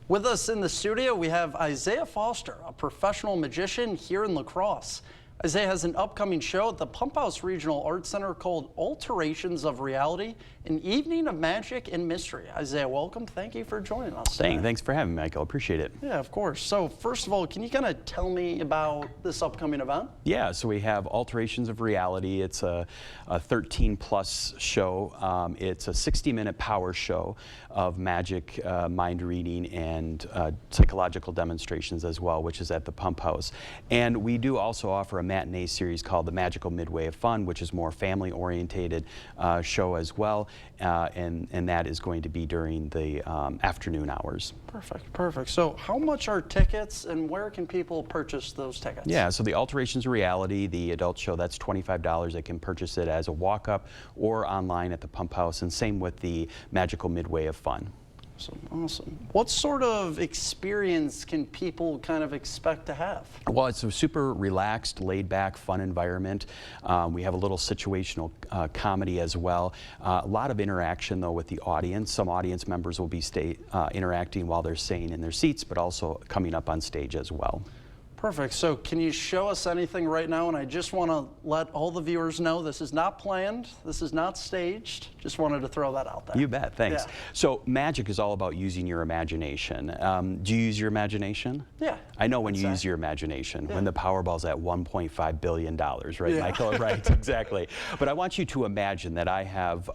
With us in the studio, we have Isaiah Foster, a professional magician here in La Crosse. Isaiah has an upcoming show at the Pump House Regional Arts Center called Alterations of Reality, an evening of magic and mystery. Isaiah, welcome. Thank you for joining us today. Thanks for having me, Michael. Appreciate it. Yeah, of course. So first of all, can you kind of tell me about this upcoming event? Yeah, so we have Alterations of Reality. It's a 13-plus show. It's a 60-minute power show of magic, mind reading, and psychological demonstrations as well, which is at the Pump House. And we do also offer a matinee series called The Magical Midway of Fun, which is more family-orientated show as well, and that is going to be during the afternoon hours. Perfect, perfect. So how much are tickets, and where can people purchase those tickets? Yeah, so the Alterations of Reality, the adult show, that's $25. They can purchase it as a walk-up or online at the Pump House, and same with the Magical Midway of Fun. Awesome, awesome. What sort of experience can people kind of expect to have? Well, it's a super relaxed, laid-back, fun environment. We have a little situational comedy as well. A lot of interaction, though, with the audience. Some audience members will be interacting while they're staying in their seats, but also coming up on stage as well. Perfect. So can you show us anything right now? And I just want to let all the viewers know this is not planned. This is not staged. Just wanted to throw that out there. You bet. Thanks. Yeah. So magic is all about using your imagination. Do you use your imagination? Yeah. I know when you use your imagination, when the Powerball's at $1.5 billion, right, Yeah. Michael? Right, exactly. But I want you to imagine that I have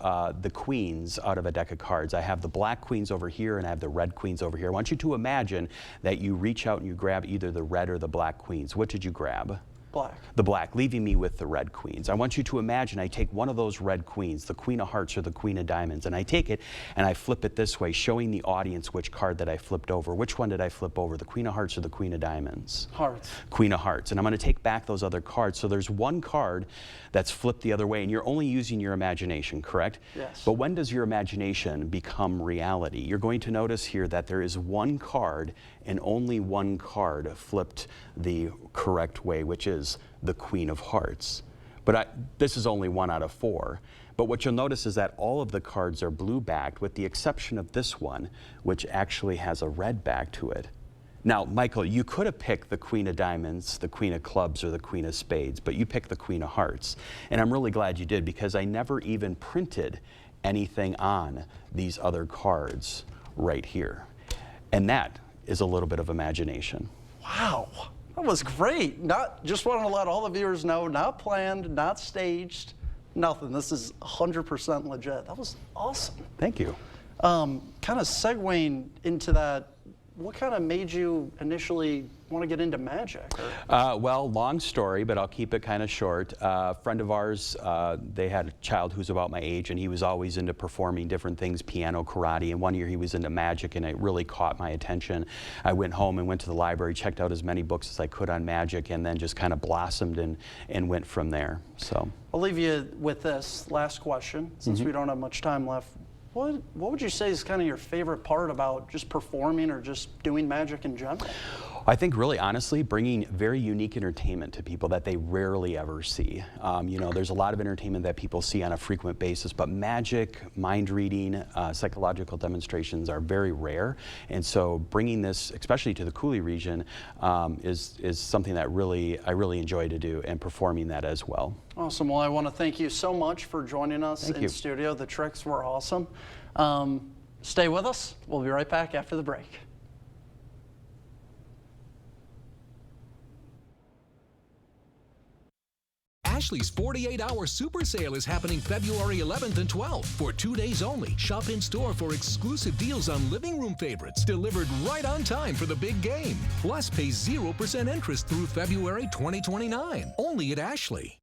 the queens out of a deck of cards. I have the black queens over here, and I have the red queens over here. I want you to imagine that you reach out and you grab either the red or the black queens. What did you grab? Black. The black, leaving me with the red queens. I want you to imagine I take one of those red queens, the Queen of Hearts or the Queen of Diamonds, and I take it and I flip it this way, showing the audience which card that I flipped over. Which one did I flip over, the Queen of Hearts or the Queen of Diamonds? Hearts. Queen of Hearts. And I'm going to take back those other cards. So there's one card that's flipped the other way, and you're only using your imagination, correct? Yes. But when does your imagination become reality? You're going to notice here that there is one card, and only one card flipped the correct way, which is the Queen of Hearts. But this is only 1 out of 4. But what you'll notice is that all of the cards are blue backed, with the exception of this one, which actually has a red back to it. Now, Michael, you could have picked the Queen of Diamonds, the Queen of Clubs, or the Queen of Spades, but you picked the Queen of Hearts. And I'm really glad you did, because I never even printed anything on these other cards right here. And that is a little bit of imagination. Wow. That was great. Just wanted to let all the viewers know, not planned, not staged, nothing. This is 100% legit. That was awesome. Thank you. Kind of segueing into that, what kind of made you initially want to get into magic? Well, long story, but I'll keep it kind of short. A friend of ours, they had a child who's about my age, and he was always into performing different things, piano, karate, and one year he was into magic, and it really caught my attention. I went home and went to the library, checked out as many books as I could on magic, and then just kind of blossomed and went from there. So I'll leave you with this last question, since we don't have much time left. What would you say is kind of your favorite part about just performing or just doing magic in general? I think really honestly bringing very unique entertainment to people that they rarely ever see. You know, there's a lot of entertainment that people see on a frequent basis, but magic, mind reading, psychological demonstrations are very rare. And so bringing this, especially to the Coulee region, is something that I really enjoy to do, and performing that as well. Awesome. Well, I want to thank you so much for joining us in studio. The tricks were awesome. Stay with us. We'll be right back after the break. Ashley's 48-hour super sale is happening February 11th and 12th for 2 days only. Shop in store for exclusive deals on living room favorites delivered right on time for the big game. Plus, pay 0% interest through February 2029. Only at Ashley.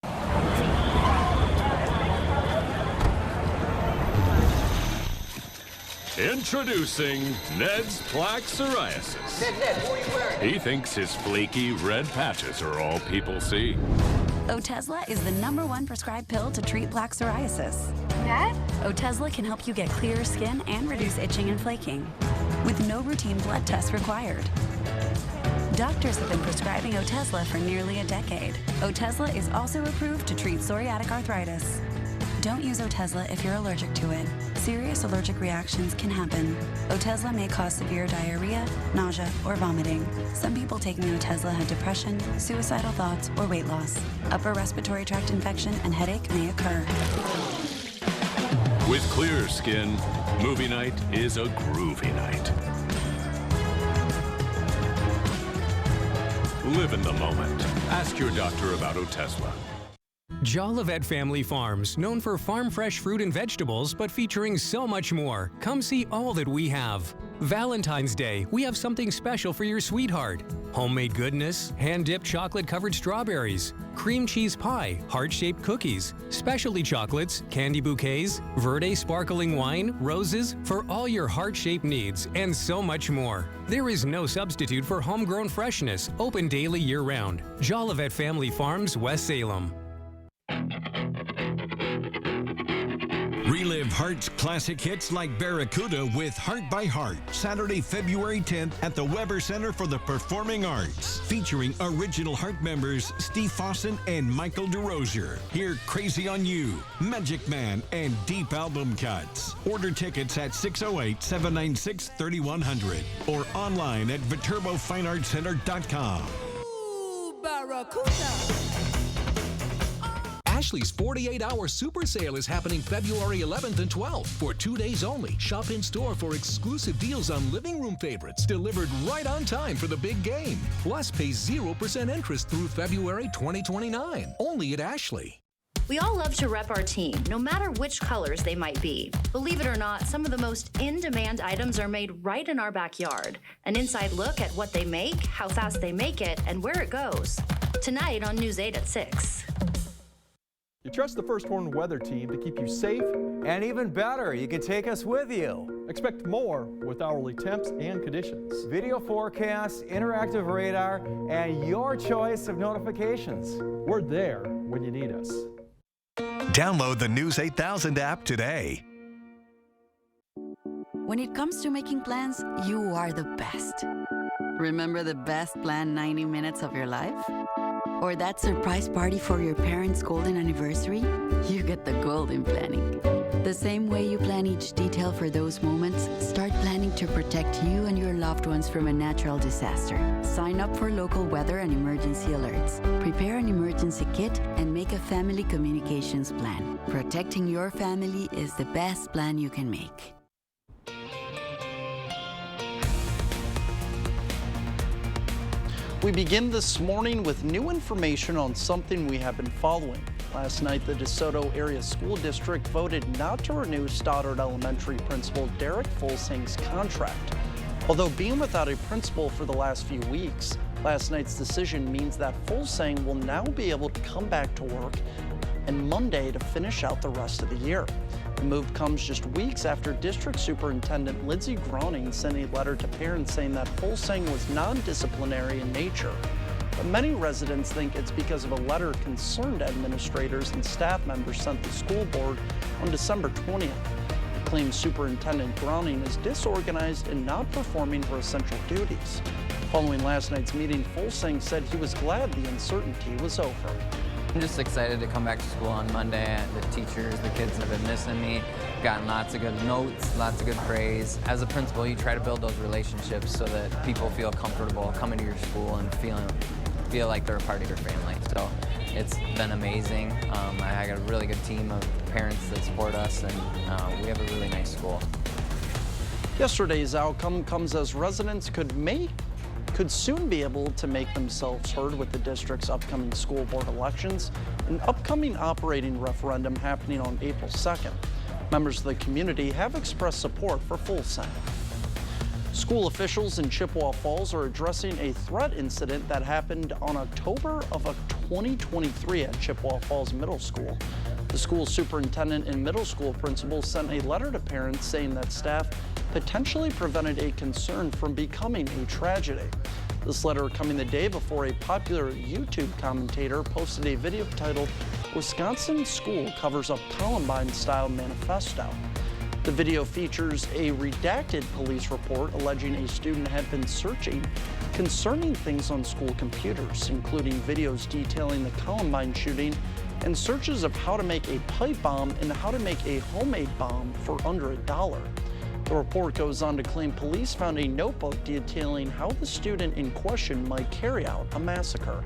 Introducing Ned's Plaque Psoriasis. Ned, what are you wearing? He thinks his flaky red patches are all people see. Otezla is the #1 prescribed pill to treat plaque psoriasis. Ned? Otezla can help you get clearer skin and reduce itching and flaking, with no routine blood tests required. Doctors have been prescribing Otezla for nearly a decade. Otezla is also approved to treat psoriatic arthritis. Don't use Otezla if you're allergic to it. Serious allergic reactions can happen. Otezla may cause severe diarrhea, nausea, or vomiting. Some people taking Otezla have depression, suicidal thoughts, or weight loss. Upper respiratory tract infection and headache may occur. With clear skin, movie night is a groovy night. Live in the moment. Ask your doctor about Otezla. Jolivet Family Farms, known for farm fresh fruit and vegetables, but featuring so much more. Come see all that we have. Valentine's Day, we have something special for your sweetheart. Homemade goodness, hand-dipped chocolate-covered strawberries, cream cheese pie, heart-shaped cookies, specialty chocolates, candy bouquets, Verde sparkling wine, roses, for all your heart-shaped needs, and so much more. There is no substitute for homegrown freshness, open daily year-round. Jolivet Family Farms, West Salem. Relive Heart's classic hits like Barracuda with Heart by Heart, Saturday, February 10th at the Weber Center for the Performing Arts, featuring original Heart members Steve Fossen and Michael DeRosier. Hear Crazy on You, Magic Man, and Deep Album Cuts. Order tickets at 608-796-3100 or online at ViterboFineArtCenter.com. Ooh, Barracuda. Ashley's 48-hour super sale is happening February 11th and 12th for 2 days only. Shop in store for exclusive deals on living room favorites delivered right on time for the big game. Plus, pay 0% interest through February 2029. Only at Ashley. We all love to rep our team, no matter which colors they might be. Believe it or not, some of the most in-demand items are made right in our backyard. An inside look at what they make, how fast they make it, and where it goes. Tonight on News 8 at 6. You trust the First Warn Weather Team to keep you safe. And even better, you can take us with you. Expect more with hourly temps and conditions. Video forecasts, interactive radar, and your choice of notifications. We're there when you need us. Download the News 8000 app today. When it comes to making plans, you are the best. Remember the best planned 90 minutes of your life? Or that surprise party for your parents' golden anniversary? You get the golden planning. The same way you plan each detail for those moments, start planning to protect you and your loved ones from a natural disaster. Sign up for local weather and emergency alerts. Prepare an emergency kit and make a family communications plan. Protecting your family is the best plan you can make. We begin this morning with new information on something we have been following. Last night, the DeSoto Area School District voted not to renew Stoddard Elementary Principal Derek Fulsing's contract. Although being without a principal for the last few weeks, last night's decision means that Fulsing will now be able to come back to work on Monday to finish out the rest of the year. The move comes just weeks after District Superintendent Lindsey Groening sent a letter to parents saying that Fulsing was non-disciplinary in nature. But many residents think it's because of a letter concerned administrators and staff members sent the school board on December 20th. It claims Superintendent Groening is disorganized and not performing her essential duties. Following last night's meeting, Fulsing said he was glad the uncertainty was over. I'm just excited to come back to school on Monday. The teachers, the kids have been missing me. Gotten lots of good notes, lots of good praise. As a principal, you try to build those relationships so that people feel comfortable coming to your school and feel like they're a part of your family. So it's been amazing. I got a really good team of parents that support us, and we have a really nice school. Yesterday's outcome comes as residents could could soon be able to make themselves heard with the district's upcoming school board elections, an upcoming operating referendum happening on April 2nd. Members of the community have expressed support for Folsom. School officials in Chippewa Falls are addressing a threat incident that happened on October of 2023 at Chippewa Falls Middle School. The school superintendent and middle school principal sent a letter to parents saying that staff potentially prevented a concern from becoming a tragedy. This letter coming the day before a popular YouTube commentator posted a video titled, "Wisconsin School Covers Up Columbine-Style Manifesto." The video features a redacted police report alleging a student had been searching concerning things on school computers, including videos detailing the Columbine shooting and searches of how to make a pipe bomb and how to make a homemade bomb for under $1. The report goes on to claim police found a notebook detailing how the student in question might carry out a massacre.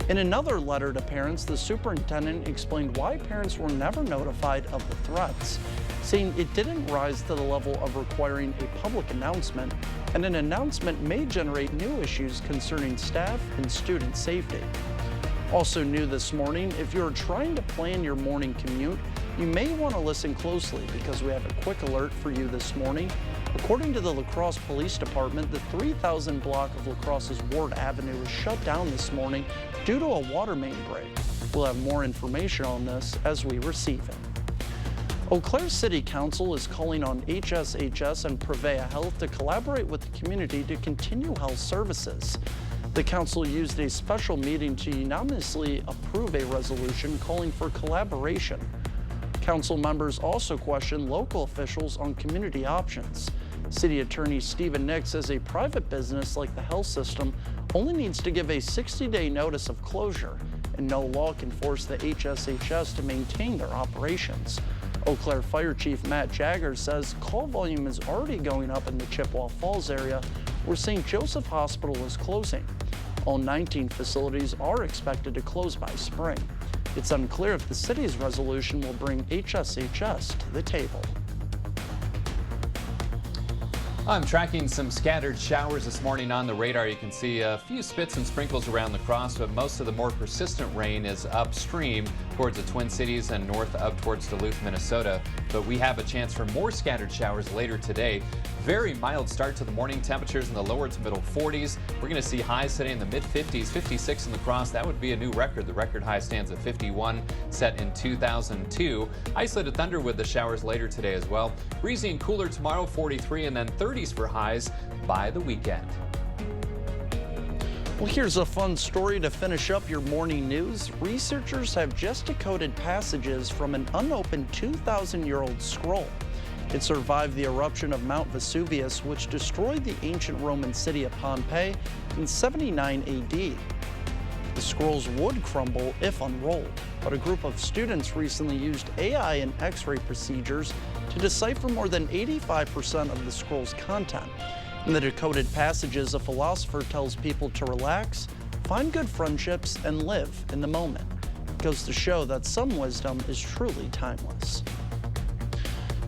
In another letter to parents, the superintendent explained why parents were never notified of the threats, saying it didn't rise to the level of requiring a public announcement, and an announcement may generate new issues concerning staff and student safety. Also new this morning, if you're trying to plan your morning commute, you may want to listen closely because we have a quick alert for you this morning. According to the La Crosse Police Department, the 3000 block of La Crosse's Ward Avenue was shut down this morning due to a water main break. We'll have more information on this as we receive it. Eau Claire City Council is calling on HSHS and Prevea Health to collaborate with the community to continue health services. The council used a special meeting to unanimously approve a resolution calling for collaboration. Council members also questioned local officials on community options. City Attorney Stephen Nix says a private business like the health system only needs to give a 60-day notice of closure, and no law can force the HSHS to maintain their operations. Eau Claire Fire Chief Matt Jagger says call volume is already going up in the Chippewa Falls area, where St. Joseph Hospital is closing. All 19 facilities are expected to close by spring. It's unclear if the city's resolution will bring HSHS to the table. I'm tracking some scattered showers this morning on the radar. You can see a few spits and sprinkles around La Crosse, but most of the more persistent rain is upstream towards the Twin Cities and north up towards Duluth, Minnesota. But we have a chance for more scattered showers later today. Very mild start to the morning. Temperatures in the lower to middle 40s. We're going to see highs today in the mid 50s, 56 in La Crosse. That would be a new record. The record high stands at 51, set in 2002. Isolated thunder with the showers later today as well. Breezy and cooler tomorrow, 43, and then 30s for highs by the weekend. Well, here's a fun story to finish up your morning news. Researchers have just decoded passages from an unopened 2,000-year-old scroll. It survived the eruption of Mount Vesuvius, which destroyed the ancient Roman city of Pompeii in 79 AD. The scrolls would crumble if unrolled, but a group of students recently used AI and X-ray procedures to decipher more than 85% of the scroll's content. In the decoded passages, a philosopher tells people to relax, find good friendships, and live in the moment. It goes to show that some wisdom is truly timeless.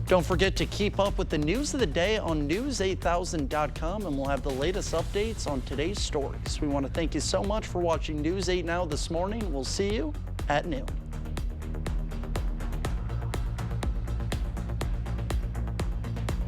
Don't forget to keep up with the news of the day on News8000.com, and we'll have the latest updates on today's stories. We want to thank you so much for watching News 8 Now this morning. We'll see you at noon.